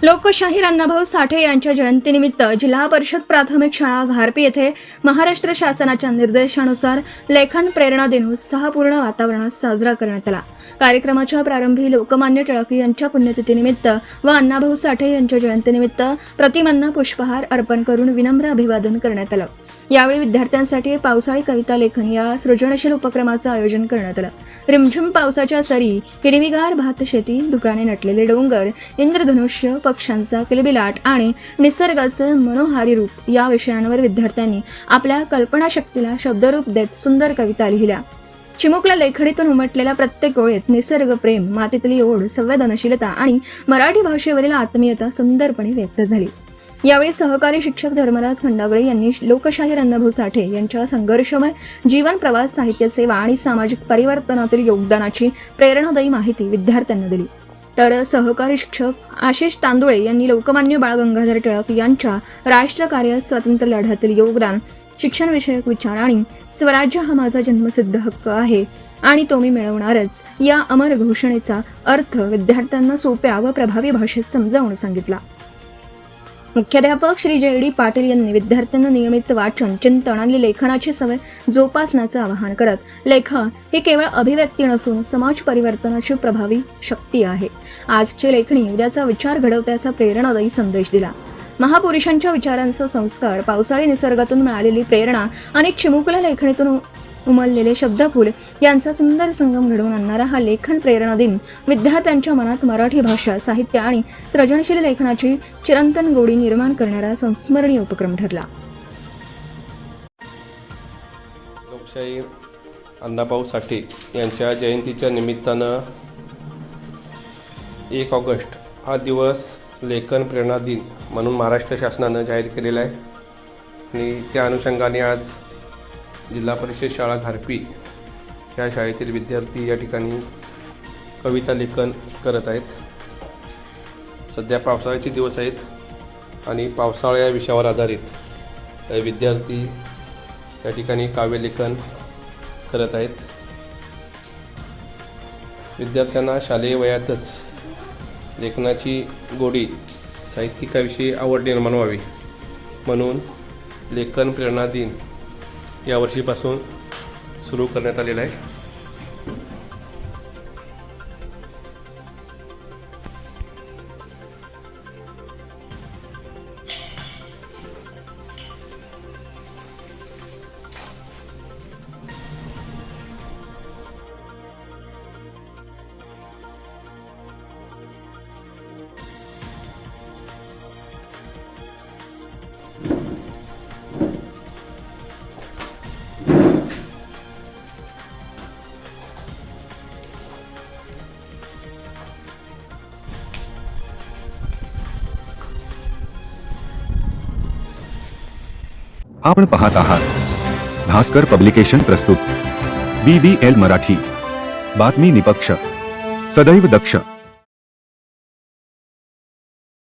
लोकशाहीर अण्णाभाऊ साठे यांच्या जयंतीनिमित्त जिल्हा परिषद प्राथमिक शाळा घारपी येथे महाराष्ट्र शासनाच्या निर्देशानुसार लेखन प्रेरणा दिन उत्साहपूर्ण वातावरणात साजरा करण्यात आला। कार्यक्रमाच्या प्रारंभी लोकमान्य टिळक यांच्या पुण्यतिथीनिमित्त व अण्णाभाऊ साठे यांच्या जयंतीनिमित्त प्रतिमांना पुष्पहार अर्पण करून विनम्र अभिवादन करण्यात आलं। यावेळी विद्यार्थ्यांसाठी पावसाळी कविता लेखन या सृजनशील उपक्रमाचं आयोजन करण्यात आलं। रिमझिम पावसाच्या सरी, हिरवीगार भातशेती, दुकाने नटलेले डोंगर, इंद्रधनुष्य, पक्ष्यांचा किलबिलाट आणि निसर्गाचं मनोहारी रूप या विषयांवर विद्यार्थ्यांनी आपल्या कल्पनाशक्तीला शब्दरूप देत सुंदर कविता लिहिल्या। चिमुकल्या लेखणीतून उमटलेल्या प्रत्येक ओळीत निसर्ग प्रेम, मातीतली ओढ, संवेदनशीलता आणि मराठी भाषेवरील आत्मीयता सुंदरपणे व्यक्त झाली। यावेळी सहकारी शिक्षक धर्मराज खंडागळे यांनी लोकशाहीर अण्णाभाऊ साठे यांच्या संघर्षमय जीवन प्रवास, साहित्य सेवा आणि सामाजिक परिवर्तनातील योगदानाची प्रेरणादायी माहिती विद्यार्थ्यांना दिली। तर सहकारी शिक्षक आशिष तांदुळे यांनी लोकमान्य बाळ गंगाधर टिळक यांच्या राष्ट्रकार्यात स्वातंत्र्य लढ्यातील योगदान, शिक्षणविषयक विचार आणि स्वराज्य हा माझा जन्मसिद्ध हक्क आहे आणि तो मी मिळवणारच या अमर घोषणेचा अर्थ विद्यार्थ्यांना सोप्या व प्रभावी भाषेत समजावून सांगितला। मुख्याध्यापक श्री जे.डी. पाटील यांनी विद्यार्थ्यांना नियमित वाचन, चिंतन आणि लेखनाची सवय जोपासण्याचं आवाहन करत लेखन ही केवळ अभिव्यक्ती नसून समाज परिवर्तनाची प्रभावी शक्ती आहे। आजची लेखणी उद्याचा विचार घडवण्याचा प्रेरणादायी संदेश दिला। महापुरुषांच्या विचारांचा संस्कार, पावसाळी निसर्गातून मिळालेली प्रेरणा आणि चिमुकल्या लेखणीतून उमललेले शब्दफूल यांचा सुंदर संगम घडवून आणणारा हा लेखन प्रेरणा दिन विद्यार्थ्यांच्या मनात मराठी भाषा, साहित्य आणि सृजनशील लेखनाची चिरंतन गोडी निर्माण करणारा संस्मरणीय उपक्रम ठरला। लोकशाहीर अण्णाभाऊ साठे यांच्या जयंतीच्या निमित्तानं 1 ऑगस्ट हा दिवस लेखन प्रेरणा दिन म्हणून महाराष्ट्र शासनानं जाहीर केलेला आहे आणि त्या अनुषंगाने आज जिल्हा परिषद शाळा घारपी या शाळेतील विद्यार्थी या ठिकाणी कविता लेखन करत आहेत। सध्या पावसाळ्याचे दिवस आहेत आणि पावसाळा या विषयावर आधारित विद्यार्थी या ठिकाणी काव्यलेखन करत आहेत। विद्यार्थ्यांना शालेय वयातच लेखनाची गोडी, साहित्यिकाविषयी आवड निर्माण व्हावी म्हणून लेखन प्रेरणा दिन यावर्षीपासून सुरू करण्यात आलेला आहे। आपण पाहत आहात भास्कर पब्लिकेशन प्रस्तुत BBL मराठी, बातमी निपक्ष, सदैव दक्ष।